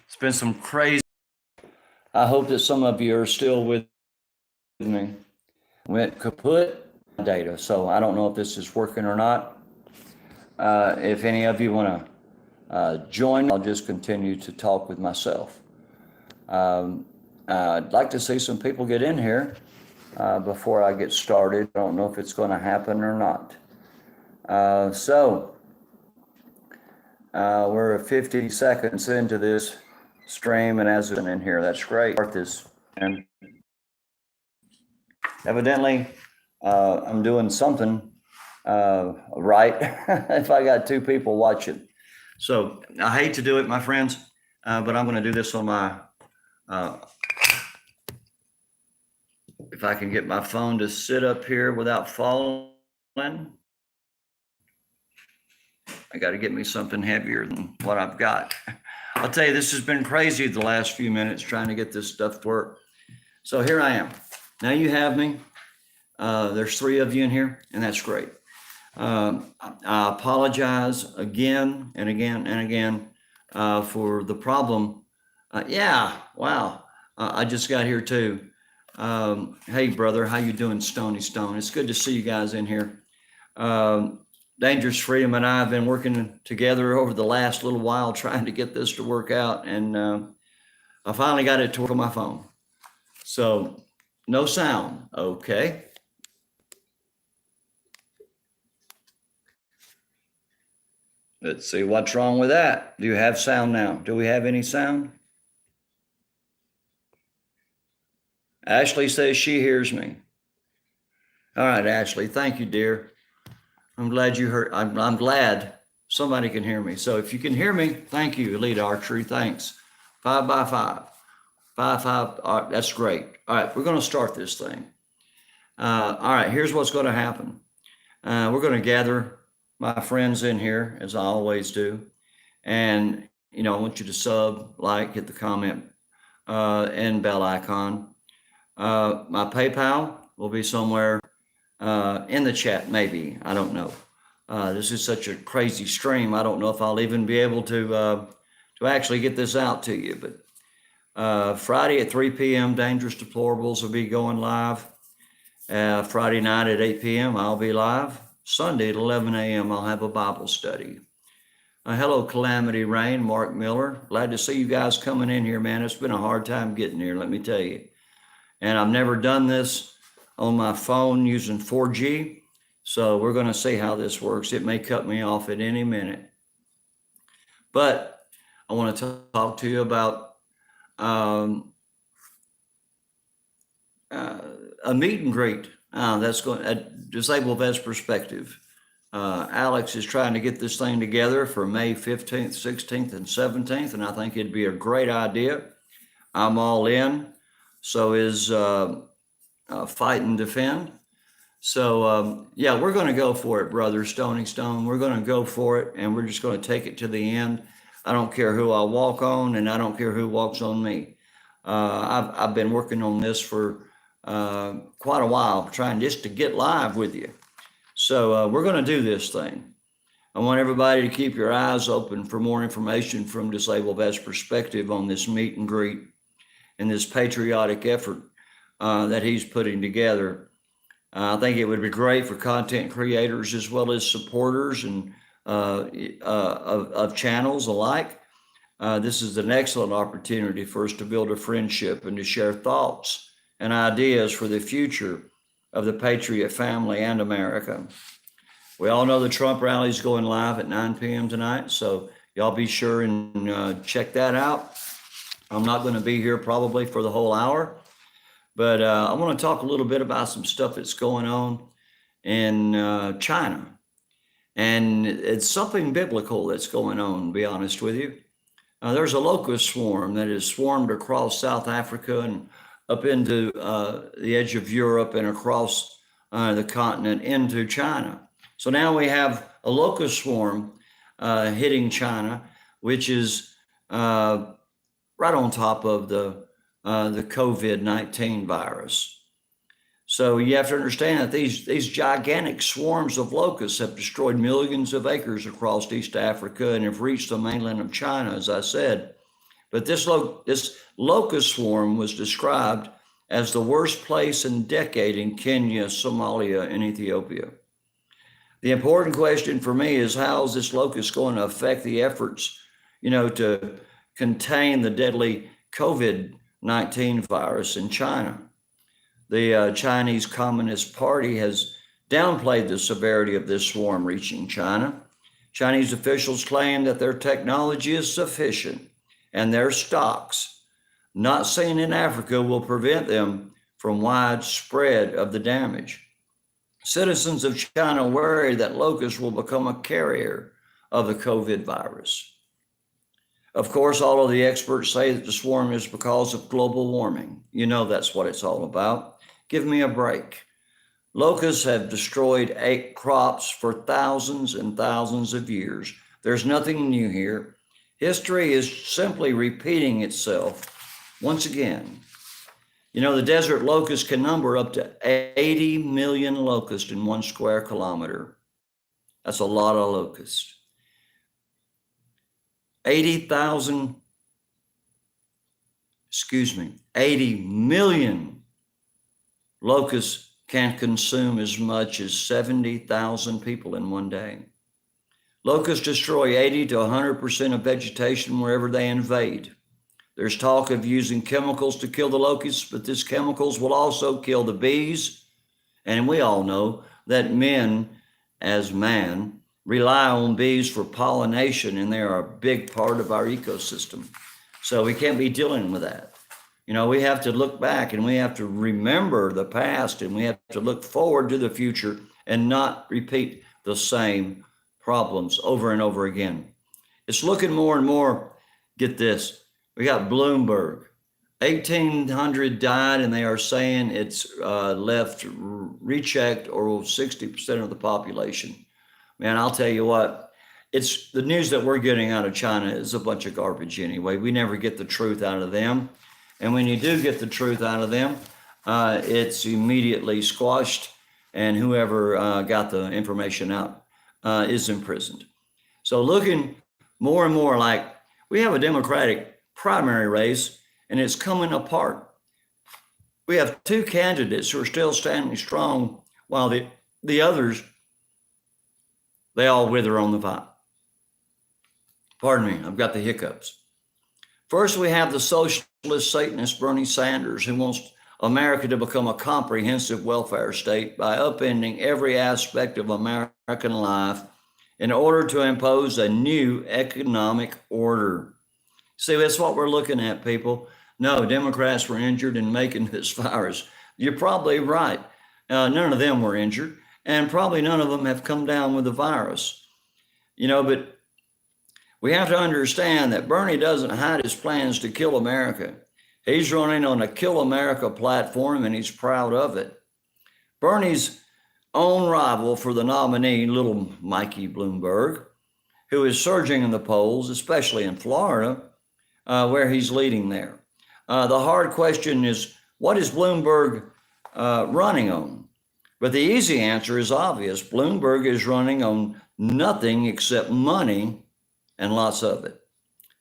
It's been some crazy. I hope that some of you are still with me. Went kaput data, so I don't know if this is working or not. If any of you want to join, I'll just continue to talk with myself. I'd like to see some people get in here before I get started. I don't know if it's going to happen or not. We're 50 seconds into this stream, and as it's in here, that's great. And evidently, I'm doing something right if I got two people watching. So I hate to do it, my friends, but I'm going to do this on my, if I can get my phone to sit up here without falling. I got to get me something heavier than what I've got. I'll tell you, this has been crazy the last few minutes trying to get this stuff to work. So here I am. Now you have me. There's 3 of you in here, and that's great. I apologize again and again and again for the problem. Yeah, wow. I just got here too. Hey, brother, how you doing, Stony Stone? It's good to see you guys in here. Dangerous Freedom and I have been working together over the last little while trying to get this to work out, and I finally got it to work on my phone. So no sound, okay. Let's see what's wrong with that. Do you have sound now? Do we have any sound? Ashley says she hears me. All right, Ashley, thank you, dear. I'm glad you heard. I'm glad somebody can hear me. So if you can hear me, thank you, Elite Archery. Thanks. 5 by 5. 5. That's great. All right, we're going to start this thing. All right, here's what's going to happen. We're going to gather my friends in here, as I always do. And, I want you to sub, like, hit the comment, and bell icon. My PayPal will be somewhere in the chat, maybe. I don't know. This is such a crazy stream. I don't know if I'll even be able to actually get this out to you. But Friday at 3 p.m., Dangerous Deplorables will be going live. Friday night at 8 p.m., I'll be live. Sunday at 11 a.m., I'll have a Bible study. Hello, Calamity Rain, Mark Miller. Glad to see you guys coming in here, man. It's been a hard time getting here, let me tell you. And I've never done this on my phone using 4G. So we're going to see how this works. It may cut me off at any minute. But I want to talk to you about a meet and greet. That's going at Disabled Vets Perspective. Alex is trying to get this thing together for May 15th, 16th, and 17th, and I think it'd be a great idea. I'm all in. So is Fight and Defend. So yeah, we're going to go for it, brother Stony Stone. We're going to go for it, and we're just going to take it to the end. I don't care who I walk on, and I don't care who walks on me. I've been working on this for quite a while, trying just to get live with you. So we're going to do this thing. I want everybody to keep your eyes open for more information from Disabled Vets Perspective on this meet and greet and this patriotic effort that he's putting together. I think it would be great for content creators as well as supporters and of channels alike. This is an excellent opportunity for us to build a friendship and to share thoughts and ideas for the future of the Patriot family and America. We all know the Trump rally is going live at 9 p.m. tonight, so y'all be sure and check that out. I'm not going to be here probably for the whole hour, but I want to talk a little bit about some stuff that's going on in China. And it's something biblical that's going on, to be honest with you. There's a locust swarm that has swarmed across South Africa and up into the edge of Europe and across the continent into China. So now we have a locust swarm hitting China, which is right on top of the COVID-19 virus. So you have to understand that these gigantic swarms of locusts have destroyed millions of acres across East Africa and have reached the mainland of China, as I said. But this locust swarm was described as the worst place in decade in Kenya, Somalia, and Ethiopia. The important question for me is, how is this locust going to affect the efforts, to contain the deadly COVID-19 virus in China? The Chinese Communist Party has downplayed the severity of this swarm reaching China. Chinese officials claim that their technology is sufficient and their stocks, not seen in Africa, will prevent them from widespread of the damage. Citizens of China worry that locusts will become a carrier of the COVID virus. Of course, all of the experts say that the swarm is because of global warming. That's what it's all about. Give me a break. Locusts have destroyed crops for thousands and thousands of years. There's nothing new here. History is simply repeating itself once again. The desert locust can number up to 80 million locusts in 1 square kilometer. That's a lot of locusts. 80 million locusts can consume as much as 70,000 people in one day. Locusts destroy 80 to 100% of vegetation wherever they invade. There's talk of using chemicals to kill the locusts, but these chemicals will also kill the bees. And we all know that men, as man, rely on bees for pollination, and they are a big part of our ecosystem. So we can't be dealing with that. We have to look back, and we have to remember the past, and we have to look forward to the future and not repeat the same problems over and over again. It's looking more and more, get this, we got Bloomberg. 1,800 died, and they are saying it's left rechecked, or 60% of the population. Man, I'll tell you what, it's the news that we're getting out of China is a bunch of garbage anyway. We never get the truth out of them. And when you do get the truth out of them, it's immediately squashed, and whoever got the information out is imprisoned. So looking more and more like we have a Democratic primary race, and it's coming apart. We have 2 candidates who are still standing strong, while the others, they all wither on the vine. Pardon me, I've got the hiccups. First, we have the socialist Satanist Bernie Sanders, who wants America to become a comprehensive welfare state by upending every aspect of American life in order to impose a new economic order. See, that's what we're looking at, people. No, Democrats were injured in making this virus. You're probably right. None of them were injured, and probably none of them have come down with the virus. But we have to understand that Bernie doesn't hide his plans to kill America. He's running on a Kill America platform, and he's proud of it. Bernie's own rival for the nominee, little Mikey Bloomberg, who is surging in the polls, especially in Florida, where he's leading there. The hard question is, what is Bloomberg running on? But the easy answer is obvious. Bloomberg is running on nothing except money, and lots of it.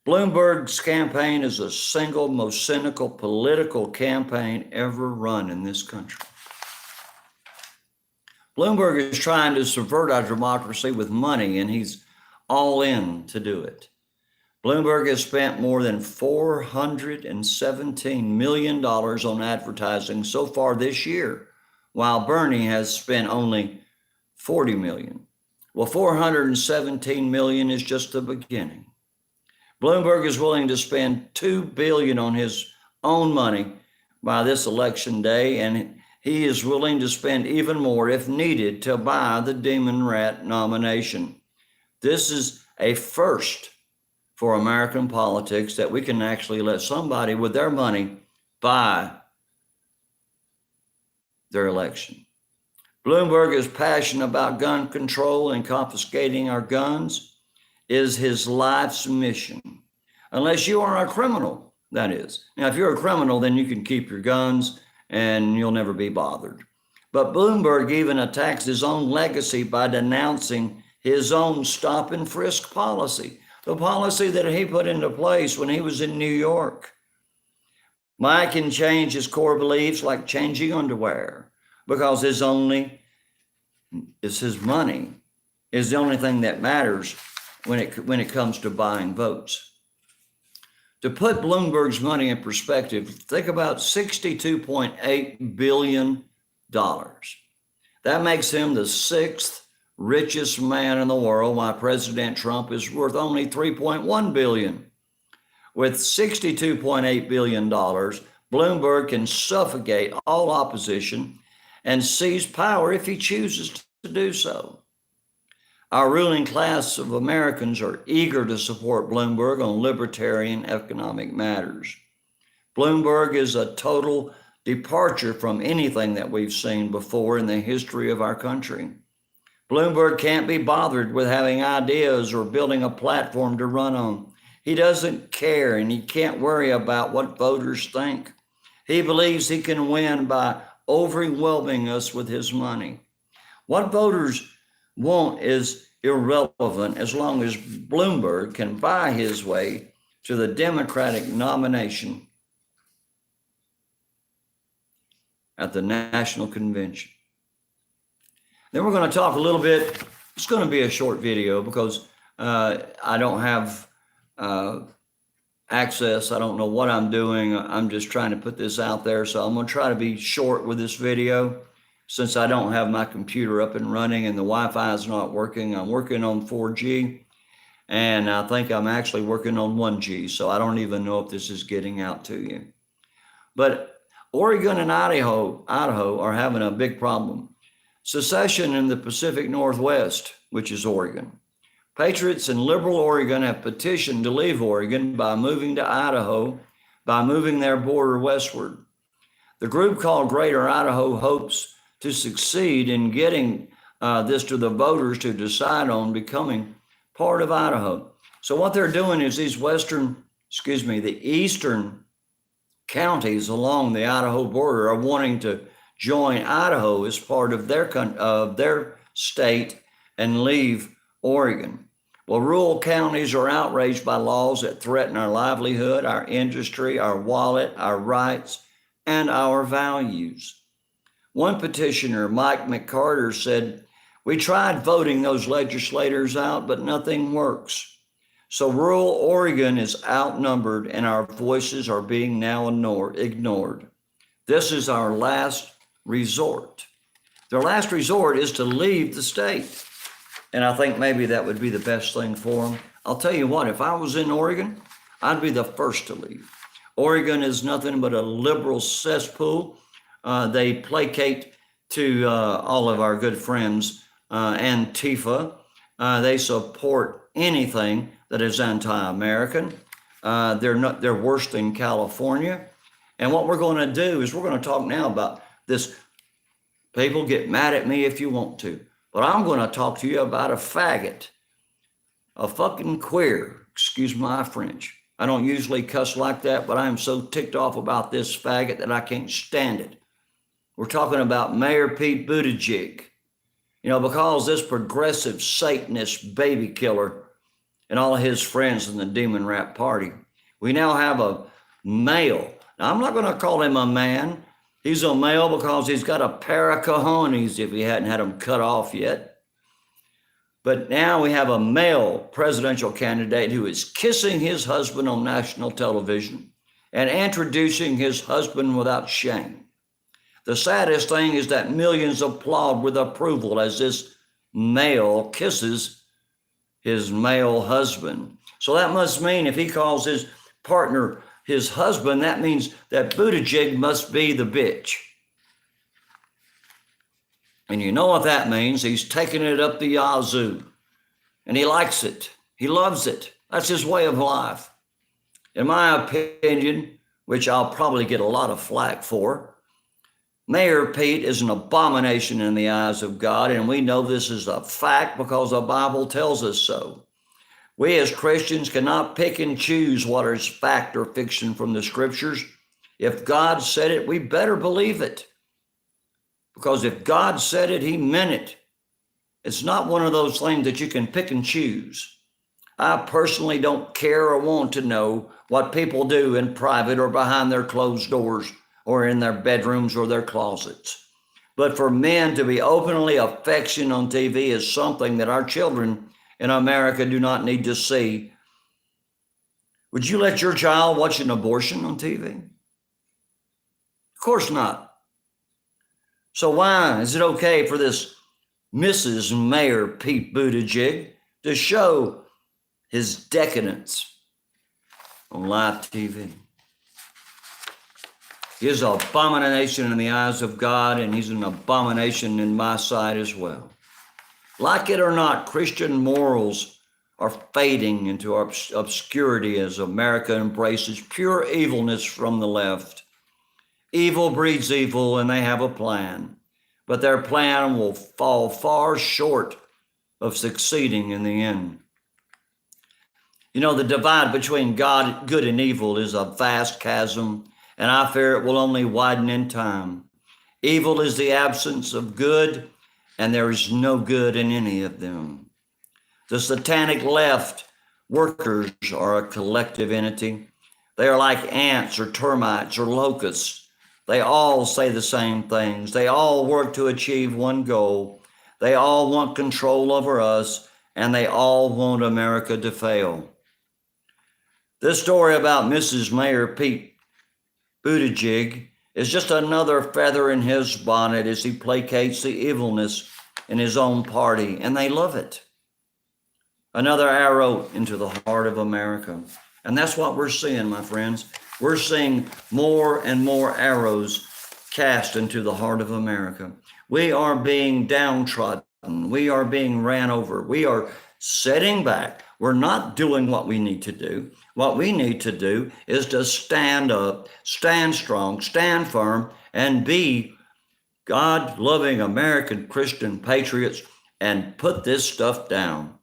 Bloomberg's campaign is the single most cynical political campaign ever run in this country. Bloomberg is trying to subvert our democracy with money, and he's all in to do it. Bloomberg has spent more than $417 million on advertising so far this year, while Bernie has spent only $40 million. Well, $417 million is just the beginning. Bloomberg is willing to spend $2 billion on his own money by this election day, and he is willing to spend even more if needed to buy the Demon Rat nomination. This is a first for American politics, that we can actually let somebody with their money buy their election. Bloomberg is passionate about gun control, and confiscating our guns is his life's mission. Unless you are a criminal, that is. Now, if you're a criminal, then you can keep your guns and you'll never be bothered. But Bloomberg even attacks his own legacy by denouncing his own stop and frisk policy. the policy that he put into place when he was in New York. Mike can change his core beliefs like changing underwear, because his money is the only thing that matters when it comes to buying votes. To put Bloomberg's money in perspective, think about $62.8 billion. That makes him the sixth richest man in the world, while President Trump is worth only $3.1 billion. With $62.8 billion, Bloomberg can suffocate all opposition and seize power if he chooses to do so. Our ruling class of Americans are eager to support Bloomberg on libertarian economic matters. Bloomberg is a total departure from anything that we've seen before in the history of our country. Bloomberg can't be bothered with having ideas or building a platform to run on. He doesn't care, and he can't worry about what voters think. He believes he can win by overwhelming us with his money. What voters want is irrelevant as long as Bloomberg can buy his way to the Democratic nomination at the National Convention. Then we're going to talk a little bit. It's going to be a short video because I don't have access. I don't know what I'm doing. I'm just trying to put this out there. So I'm going to try to be short with this video since I don't have my computer up and running and the Wi-Fi is not working. I'm working on 4G and I think I'm actually working on 1G. So I don't even know if this is getting out to you. But Oregon and Idaho are having a big problem. Secession in the Pacific Northwest, which is Oregon. Patriots in liberal Oregon have petitioned to leave Oregon by moving to Idaho, by moving their border westward. The group called Greater Idaho hopes to succeed in getting this to the voters to decide on becoming part of Idaho. So what they're doing is these the eastern counties along the Idaho border are wanting to join Idaho as part of their state and leave Oregon. Well, rural counties are outraged by laws that threaten our livelihood, our industry, our wallet, our rights, and our values. One petitioner, Mike McCarter, said, "We tried voting those legislators out, but nothing works. So rural Oregon is outnumbered and our voices are being now ignored. This is our last resort." Their last resort is to leave the state. And I think maybe that would be the best thing for them. I'll tell you what, if I was in Oregon, I'd be the first to leave. Oregon is nothing but a liberal cesspool. They placate to all of our good friends, Antifa. They support anything that is anti-American. They're worse than California. And what we're going to do is we're going to talk now about this. People, get mad at me if you want to, but I'm going to talk to you about a faggot, a fucking queer, excuse my French. I don't usually cuss like that, but I am so ticked off about this faggot that I can't stand it. We're talking about Mayor Pete Buttigieg. You know, because this progressive Satanist baby killer and all of his friends in the Demon Rat Party, we now have a male. Now, I'm not going to call him a man. He's a male because he's got a pair of cojones if he hadn't had them cut off yet. But now we have a male presidential candidate who is kissing his husband on national television and introducing his husband without shame. The saddest thing is that millions applaud with approval as this male kisses his male husband. So that must mean if he calls his partner his husband, that means that Buttigieg must be the bitch. And you know what that means? He's taking it up the yazoo. And he likes it. He loves it. That's his way of life. In my opinion, which I'll probably get a lot of flack for, Mayor Pete is an abomination in the eyes of God, and we know this is a fact because the Bible tells us so. We as Christians cannot pick and choose what is fact or fiction from the scriptures. If God said it, we better believe it. Because if God said it, he meant it. It's not one of those things that you can pick and choose. I personally don't care or want to know what people do in private or behind their closed doors or in their bedrooms or their closets. But for men to be openly affectionate on TV is something that our children in America do not need to see. Would you let your child watch an abortion on TV? Of course not. So why is it okay for this Mrs. Mayor Pete Buttigieg to show his decadence on live TV? He is an abomination in the eyes of God, and he's an abomination in my sight as well. Like it or not, Christian morals are fading into obscurity as America embraces pure evilness from the left. Evil breeds evil, and they have a plan, but their plan will fall far short of succeeding in the end. You know, the divide between God, good and evil is a vast chasm, and I fear it will only widen in time. Evil is the absence of good, and there is no good in any of them. The satanic left workers are a collective entity. They are like ants or termites or locusts. They all say the same things. They all work to achieve one goal. They all want control over us, and they all want America to fail. This story about Mrs. Mayor Pete Buttigieg is just another feather in his bonnet as he placates the evilness in his own party, and they love it. Another arrow into the heart of America. And that's what we're seeing, my friends. We're seeing more and more arrows cast into the heart of America. We are being downtrodden. We are being ran over. We are sitting back. We're not doing what we need to do. What we need to do is to stand up, stand strong, stand firm, and be God-loving American Christian patriots and put this stuff down.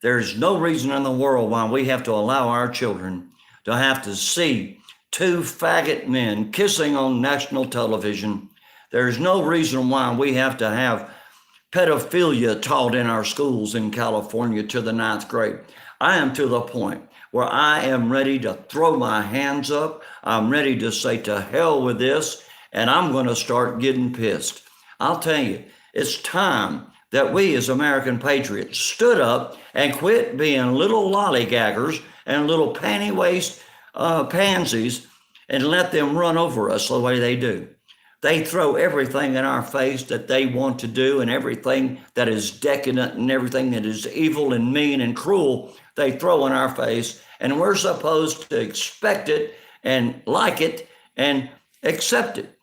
There's no reason in the world why we have to allow our children to have to see two faggot men kissing on national television. There's no reason why we have to have pedophilia taught in our schools in California to the 9th grade. I am to the point where I am ready to throw my hands up. I'm ready to say to hell with this, and I'm going to start getting pissed. I'll tell you, it's time that we as American patriots stood up and quit being little lollygaggers and little panty waist pansies and let them run over us the way they do. They throw everything in our face that they want to do, and everything that is decadent and everything that is evil and mean and cruel, they throw in our face, and we're supposed to expect it and like it and accept it.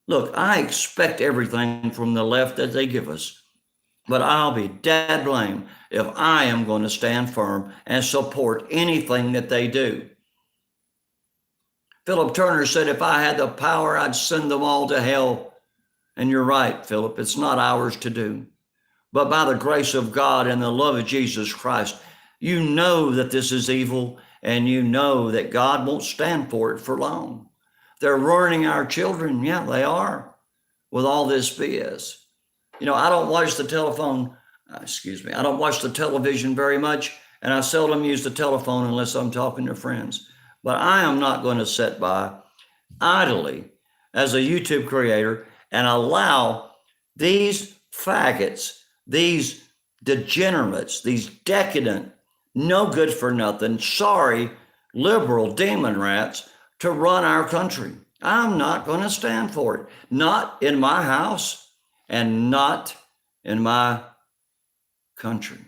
Look, I expect everything from the left that they give us, but I'll be dead blame if I am going to stand firm and support anything that they do. Philip Turner said, if I had the power, I'd send them all to hell. And you're right, Philip, it's not ours to do. But by the grace of God and the love of Jesus Christ, you know that this is evil, and you know that God won't stand for it for long. They're ruining our children. Yeah, they are, with all this BS. You know, I don't watch the I don't watch the television very much, and I seldom use the telephone unless I'm talking to friends. But I am not going to sit by idly as a YouTube creator and allow these faggots, these degenerates, these decadent, no good for nothing, sorry, liberal demon rats to run our country. I'm not going to stand for it. Not in my house and not in my country.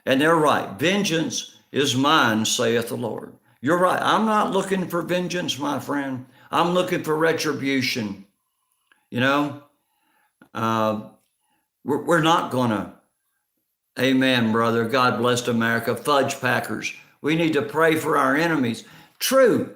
And they're right. Vengeance is mine, saith the Lord. You're right. I'm not looking for vengeance, my friend. I'm looking for retribution. You know, we're not going to, amen, brother. God bless America. Fudge packers. We need to pray for our enemies. True,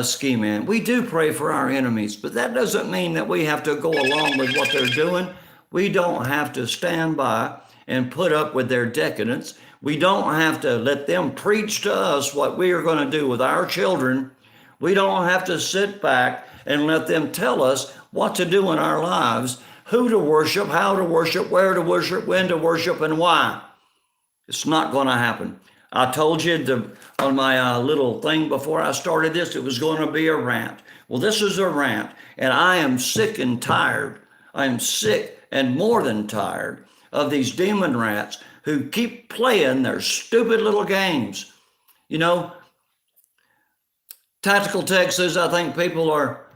Ski Man. We do pray for our enemies, but that doesn't mean that we have to go along with what they're doing. We don't have to stand by and put up with their decadence. We don't have to let them preach to us what we are going to do with our children. We don't have to sit back and let them tell us what to do in our lives, who to worship, how to worship, where to worship, when to worship, and why. It's not going to happen. I told you on my little thing before I started this, it was going to be a rant. Well, this is a rant, and I am sick and tired. I am sick and more than tired of these demon rats who keep playing their stupid little games. You know, Tactical Tech says, I think people are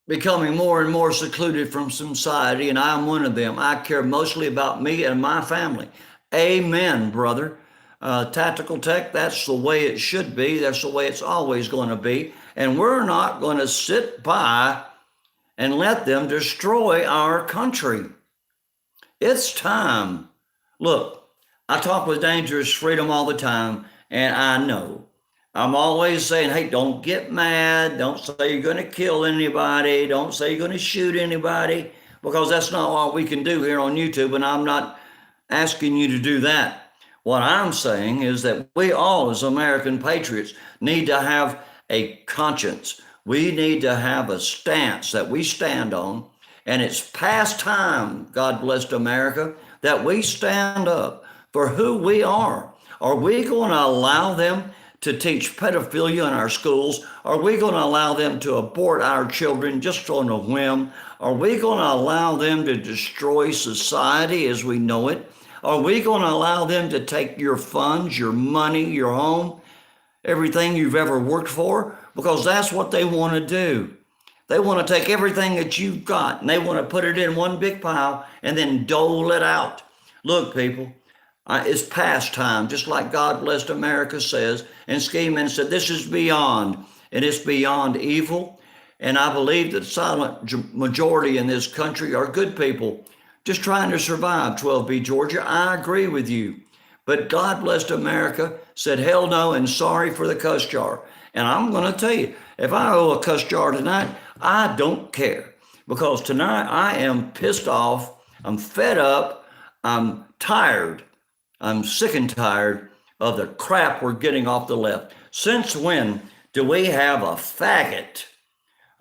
becoming more and more secluded from society, and I'm one of them. I care mostly about me and my family. Amen, brother. Tactical Tech, that's the way it should be. That's the way it's always going to be. And we're not going to sit by and let them destroy our country. It's time. Look, I talk with Dangerous Freedom all the time, and I know. I'm always saying, hey, don't get mad. Don't say you're going to kill anybody. Don't say you're going to shoot anybody, because that's not what we can do here on YouTube, and I'm not asking you to do that. What I'm saying is that we all, as American patriots, need to have a conscience. We need to have a stance that we stand on, and it's past time, God bless America, that we stand up for who we are. Are we going to allow them to teach pedophilia in our schools? Are we going to allow them to abort our children just on a whim? Are we going to allow them to destroy society as we know it? Are we going to allow them to take your funds, your money, your home, everything you've ever worked for? Because that's what they want to do. They want to take everything that you've got and they want to put it in one big pile and then dole it out. Look, people, it's past time, just like God Blessed America says, and Scheeman said, this is beyond, and it's beyond evil. And I believe that the silent majority in this country are good people just trying to survive, 12B Georgia. I agree with you. But God Blessed America said, hell no, and sorry for the cuss jar. And I'm going to tell you, if I owe a cuss jar tonight, I don't care. Because tonight I am pissed off, I'm fed up, I'm tired. I'm sick and tired of the crap we're getting off the left. Since when do we have a faggot,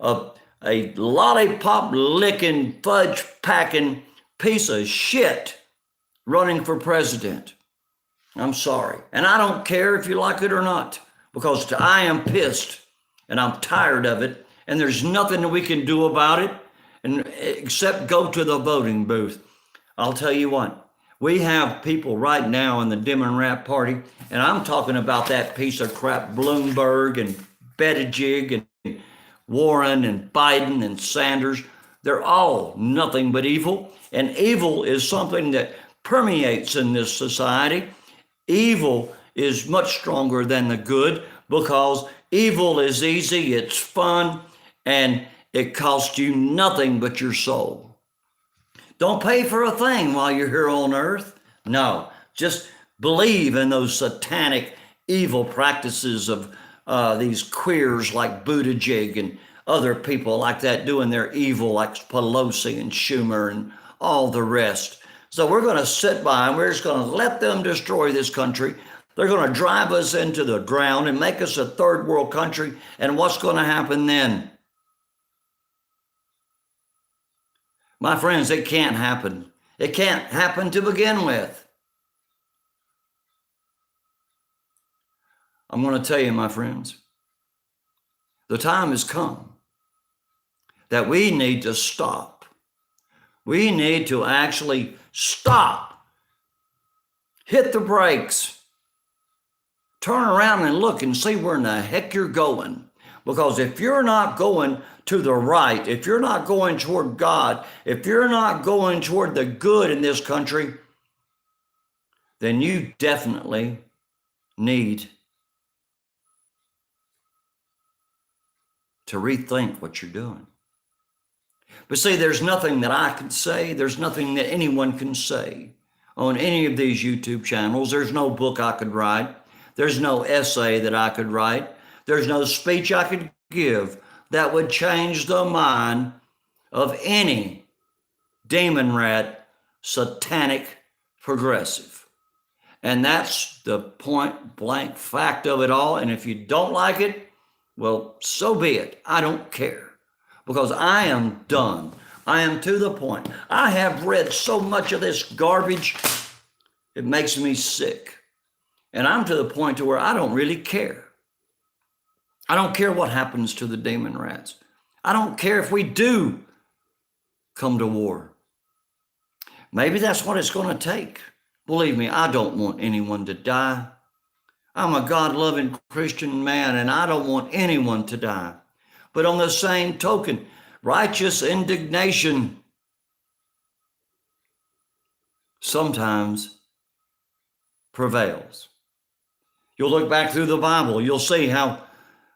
a lollipop licking, fudge packing piece of shit running for president? I'm sorry. And I don't care if you like it or not, because I am pissed and I'm tired of it. And there's nothing that we can do about it except go to the voting booth. I'll tell you what. We have people right now in the Democrat Party, and I'm talking about that piece of crap, Bloomberg and Buttigieg and Warren and Biden and Sanders. They're all nothing but evil, and evil is something that permeates in this society. Evil is much stronger than the good because evil is easy, it's fun, and it costs you nothing but your soul. Don't pay for a thing while you're here on earth. No, just believe in those satanic evil practices of these queers like Buttigieg and other people like that doing their evil, like Pelosi and Schumer and all the rest. So we're going to sit by and we're just going to let them destroy this country. They're going to drive us into the ground and make us a third world country. And what's going to happen then? My friends, it can't happen. It can't happen to begin with. I'm going to tell you, my friends, the time has come that we need to stop. We need to actually stop. Hit the brakes. Turn around and look and see where in the heck you're going. Because if you're not going to the right, if you're not going toward God, if you're not going toward the good in this country, then you definitely need to rethink what you're doing. But see, there's nothing that I can say. There's nothing that anyone can say on any of these YouTube channels. There's no book I could write. There's no essay that I could write. There's no speech I could give that would change the mind of any demon rat, satanic progressive. And that's the point blank fact of it all. And if you don't like it, well, so be it. I don't care, because I am done. I am to the point. I have read so much of this garbage, it makes me sick. And I'm to the point to where I don't really care. I don't care what happens to the demon rats. I don't care if we do come to war. Maybe that's what it's going to take. Believe me, I don't want anyone to die. I'm a God-loving Christian man, and I don't want anyone to die. But on the same token, righteous indignation sometimes prevails. You'll look back through the Bible, you'll see how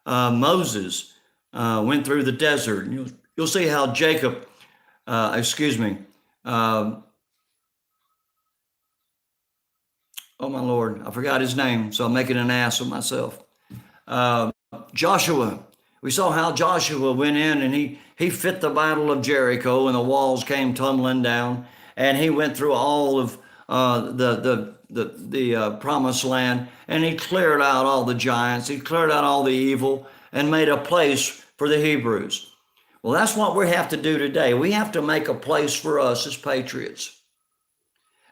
Moses went through the desert. You'll see how Jacob, oh my Lord, I forgot his name, so I'm making an ass of myself. Joshua, we saw how Joshua went in and he fit the battle of Jericho, and the walls came tumbling down, and he went through all of the promised land, and he cleared out all the giants, he cleared out all the evil, and made a place for the Hebrews. Well, that's what we have to do today. We have to make a place for us as patriots.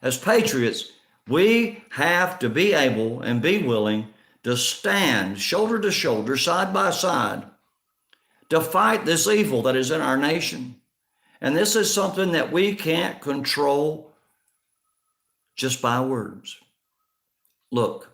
As patriots, we have to be able and be willing to stand shoulder to shoulder, side by side, to fight this evil that is in our nation. And this is something that we can't control just by words. Look,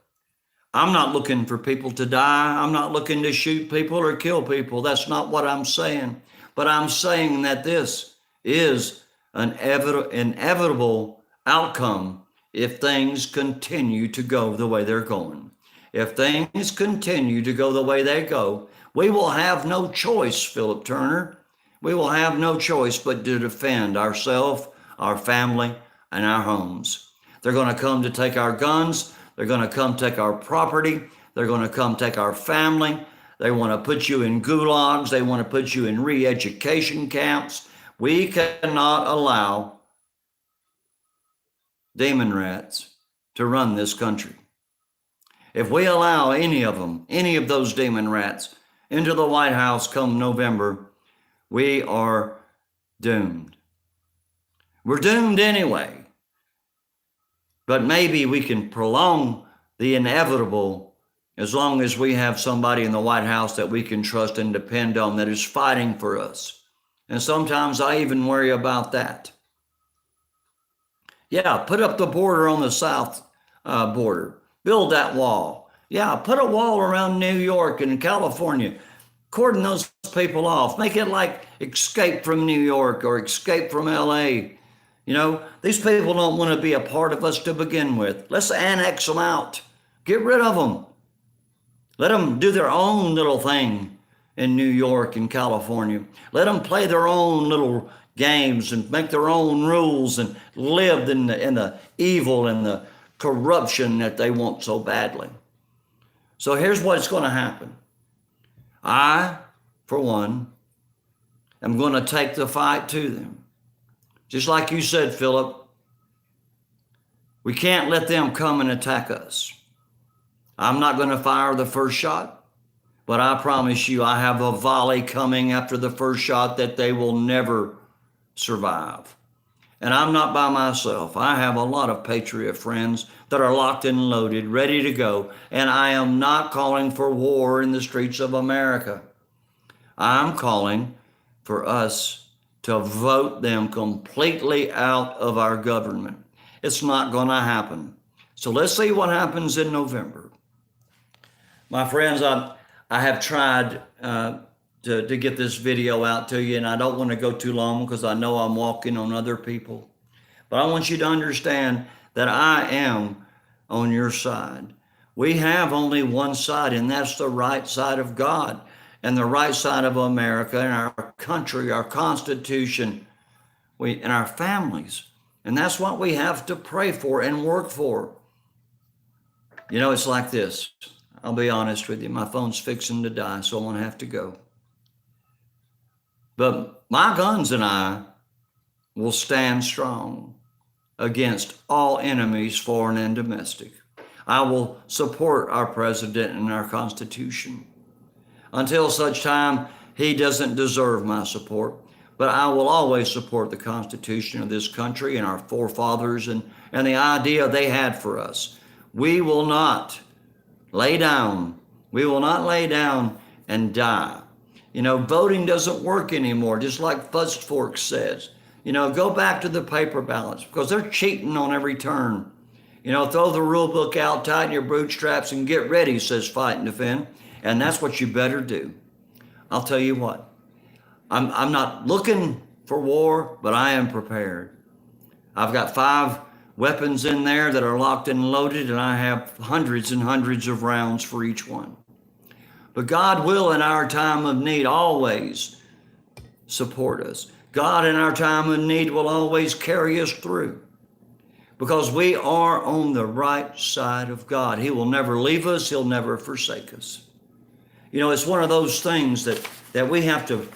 I'm not looking for people to die. I'm not looking to shoot people or kill people. That's not what I'm saying. But I'm saying that this is an inevitable outcome if things continue to go the way they're going. If things continue to go the way they go, we will have no choice, Philip Turner. We will have no choice but to defend ourselves, our family, and our homes. They're going to come to take our guns. They're going to come take our property. They're going to come take our family. They want to put you in gulags. They want to put you in re-education camps. We cannot allow demon rats to run this country. If we allow any of them, any of those demon rats into the White House come November, we are doomed. We're doomed anyway. But maybe we can prolong the inevitable as long as we have somebody in the White House that we can trust and depend on that is fighting for us. And sometimes I even worry about that. Yeah, put up the border on the south border. Build that wall. Yeah, put a wall around New York and California. Cordon those people off. Make it like Escape from New York or Escape from LA. You know, these people don't want to be a part of us to begin with. Let's annex them out. Get rid of them. Let them do their own little thing in New York and California. Let them play their own little games and make their own rules and live in the evil and the corruption that they want so badly. So here's what's going to happen. I, for one, am going to take the fight to them. Just like you said, Philip, we can't let them come and attack us. I'm not going to fire the first shot, but I promise you I have a volley coming after the first shot that they will never survive. And I'm not by myself. I have a lot of patriot friends that are locked and loaded, ready to go. And I am not calling for war in the streets of America. I'm calling for us to vote them completely out of our government. It's not going to happen. So let's see what happens in November. My friends, I have tried to get this video out to you, and I don't want to go too long because I know I'm walking on other people. But I want you to understand that I am on your side. We have only one side, and that's the right side of God and the right side of America and our country, our Constitution, and our families. And that's what we have to pray for and work for. You know, it's like this. I'll be honest with you. My phone's fixing to die, so I'm going to have to go. But my guns and I will stand strong against all enemies, foreign and domestic. I will support our president and our Constitution until such time he doesn't deserve my support. But I will always support the Constitution of this country and our forefathers and the idea they had for us. We will not lay down. We will not lay down and die. You know, voting doesn't work anymore, just like Fuzz Fork says. You know, go back to the paper ballots because they're cheating on every turn. You know, throw the rule book out, tighten your bootstraps, and get ready, says Fight and Defend. And that's what you better do. I'll tell you what, I'm not looking for war, but I am prepared. I've got 5 weapons in there that are locked and loaded, and I have hundreds and hundreds of rounds for each one. But God will, in our time of need, always support us. God, in our time of need, will always carry us through because we are on the right side of God. He will never leave us. He'll never forsake us. You know, it's one of those things that we have to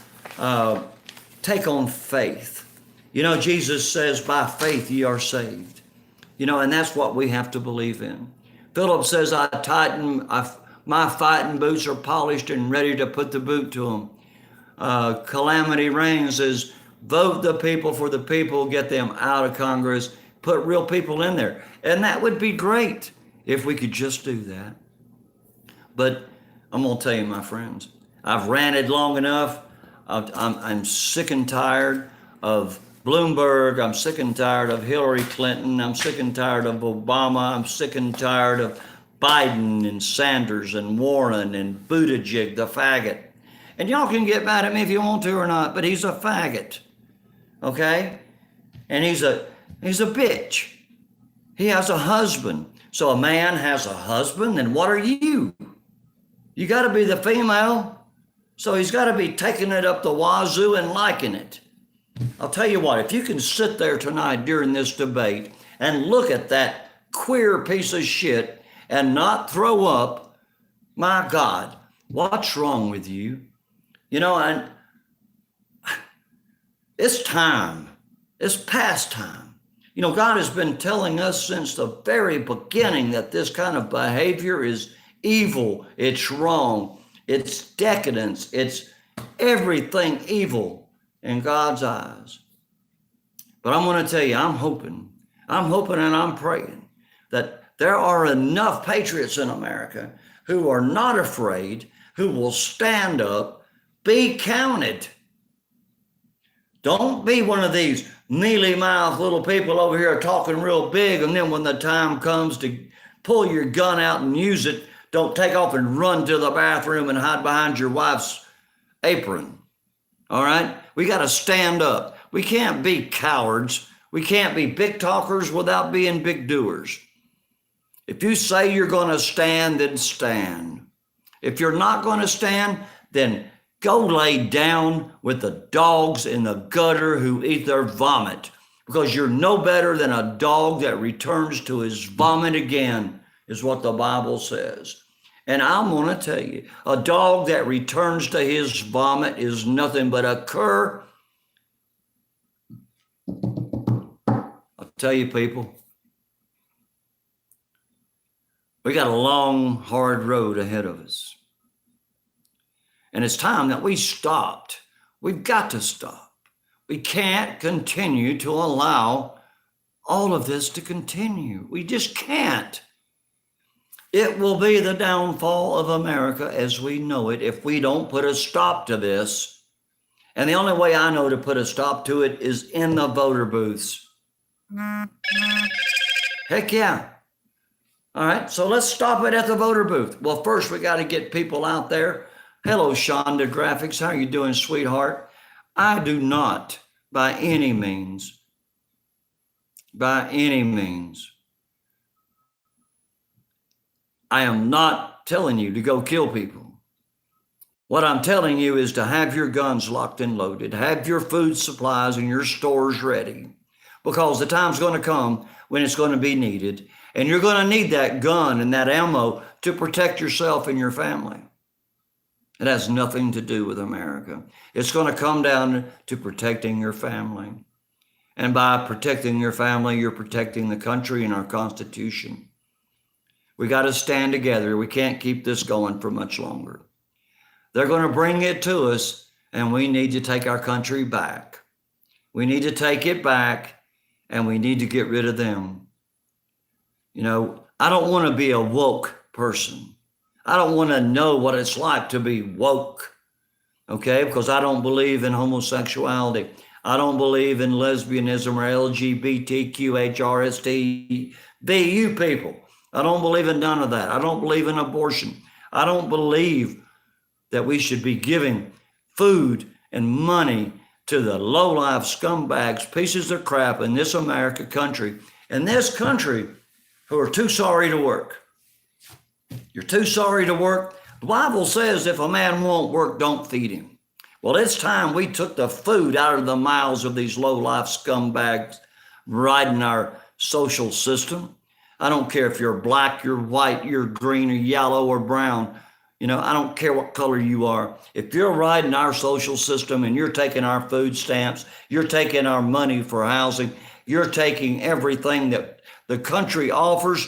take on faith. You know, Jesus says, by faith ye are saved. You know, and that's what we have to believe in. Philip says, my fighting boots are polished and ready to put the boot to them. Calamity Rain says, vote the people for the people, get them out of Congress, put real people in there. And that would be great if we could just do that. But I'm going to tell you, my friends, I've ranted long enough. I'm sick and tired of Bloomberg. I'm sick and tired of Hillary Clinton. I'm sick and tired of Obama. I'm sick and tired of Biden and Sanders and Warren and Buttigieg, the faggot. And y'all can get mad at me if you want to or not, but he's a faggot, okay? And he's a bitch. He has a husband. So a man has a husband, then what are you? You got to be the female. So he's got to be taking it up the wazoo and liking it. I'll tell you what, if you can sit there tonight during this debate and look at that queer piece of shit and not throw up, my God, what's wrong with you? You know, and it's time. It's past time. You know, God has been telling us since the very beginning that this kind of behavior is evil. It's wrong. It's decadence. It's everything evil in God's eyes. But I'm going to tell you, I'm hoping and I'm praying that there are enough patriots in America who are not afraid, who will stand up, be counted. Don't be one of these mealy-mouthed little people over here talking real big, and then when the time comes to pull your gun out and use it, don't take off and run to the bathroom and hide behind your wife's apron. All right? We got to stand up. We can't be cowards. We can't be big talkers without being big doers. If you say you're going to stand, then stand. If you're not going to stand, then go lay down with the dogs in the gutter who eat their vomit, because you're no better than a dog that returns to his vomit again, is what the Bible says. And I'm going to tell you, a dog that returns to his vomit is nothing but a cur. I'll tell you, people, we got a long, hard road ahead of us. And it's time that we stopped. We've got to stop. We can't continue to allow all of this to continue. We just can't. It will be the downfall of America as we know it if we don't put a stop to this. And the only way I know to put a stop to it is in the voter booths. Heck yeah. All right, so let's stop it at the voter booth. Well, first we got to get people out there. Hello, Shonda Graphics. How are you doing, sweetheart? I do not, by any means, I am not telling you to go kill people. What I'm telling you is to have your guns locked and loaded, have your food supplies and your stores ready, because the time's going to come when it's going to be needed, and you're going to need that gun and that ammo to protect yourself and your family. It has nothing to do with America. It's going to come down to protecting your family. And by protecting your family, you're protecting the country and our Constitution. We got to stand together. We can't keep this going for much longer. They're going to bring it to us, and we need to take our country back. We need to take it back, and we need to get rid of them. You know, I don't want to be a woke person. I don't want to know what it's like to be woke, okay? Because I don't believe in homosexuality. I don't believe in lesbianism or LGBTQHRST, you people. I don't believe in none of that. I don't believe in abortion. I don't believe that we should be giving food and money to the low-life scumbags, pieces of crap in this America country, who are too sorry to work. You're too sorry to work. The Bible says if a man won't work, don't feed him. Well, it's time we took the food out of the mouths of these low-life scumbags riding our social system. I don't care if you're black, you're white, you're green or yellow or brown. You know, I don't care what color you are. If you're riding our social system and you're taking our food stamps, you're taking our money for housing, you're taking everything that the country offers,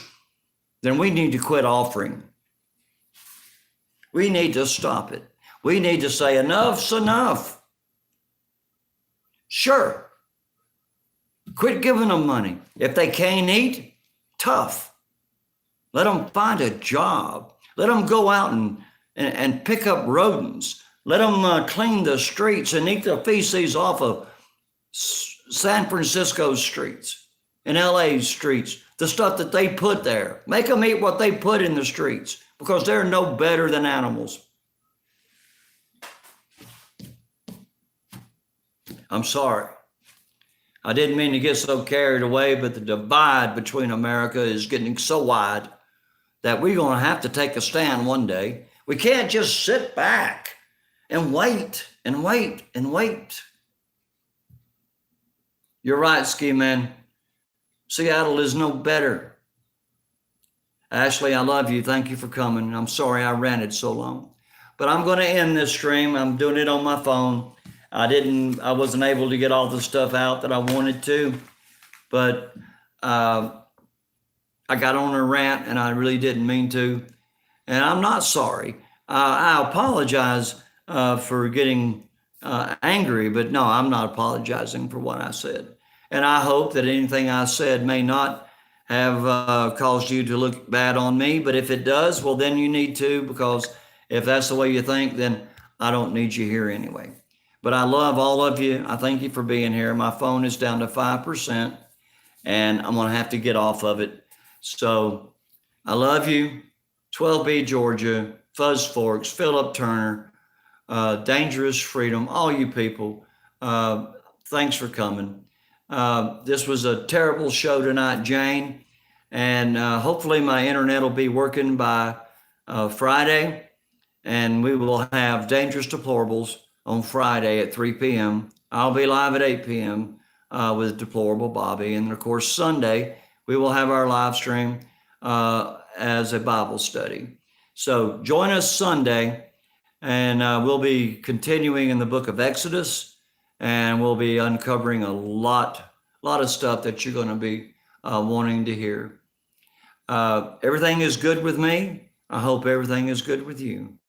then we need to quit offering. We need to stop it. We need to say enough's enough. Sure. Quit giving them money. If they can't eat, tough. Let them find a job. Let them go out and pick up rodents. Let them clean the streets and eat the feces off of San Francisco streets and LA streets, the stuff that they put there. Make them eat what they put in the streets because they're no better than animals. I'm sorry. I didn't mean to get so carried away, but the divide between America is getting so wide that we're going to have to take a stand one day. We can't just sit back and wait and wait and wait. You're right, Ski Man. Seattle is no better. Ashley, I love you. Thank you for coming. I'm sorry I ranted so long. But I'm going to end this stream. I'm doing it on my phone. I wasn't able to get all the stuff out that I wanted to, but I got on a rant and I really didn't mean to. And I'm not sorry. I apologize for getting angry, but no, I'm not apologizing for what I said. And I hope that anything I said may not have caused you to look bad on me. But if it does, well, then you need to, because if that's the way you think, then I don't need you here anyway. But I love all of you. I thank you for being here. My phone is down to 5%, and I'm going to have to get off of it. So I love you. 12B Georgia, Fuzz Forks, Philip Turner, Dangerous Freedom, all you people. Thanks for coming. This was a terrible show tonight, Jane, and hopefully my internet will be working by Friday, and we will have Dangerous Deplorables on Friday at 3 p.m. I'll be live at 8 p.m. With Deplorable Bobby. And of course, Sunday, we will have our live stream as a Bible study. So join us Sunday, and we'll be continuing in the book of Exodus, and we'll be uncovering a lot of stuff that you're going to be wanting to hear. Everything is good with me. I hope everything is good with you.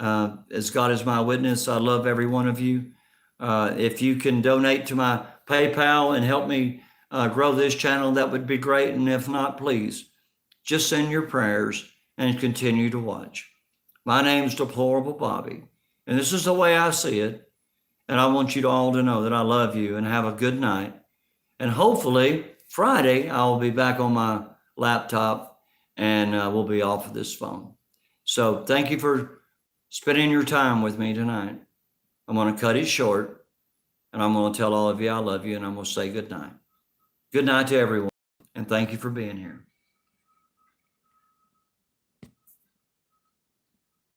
As God is my witness, I love every one of you. If you can donate to my PayPal and help me grow this channel, that would be great. And if not, please just send your prayers and continue to watch. My name's Deplorable Bobby, and this is the way I see it. And I want you all to know that I love you, and have a good night. And hopefully Friday, I'll be back on my laptop, and we'll be off of this phone. So thank you for spending your time with me tonight. I'm going to cut it short, and I'm going to tell all of you I love you, and I'm going to say good night. Good night to everyone, and thank you for being here.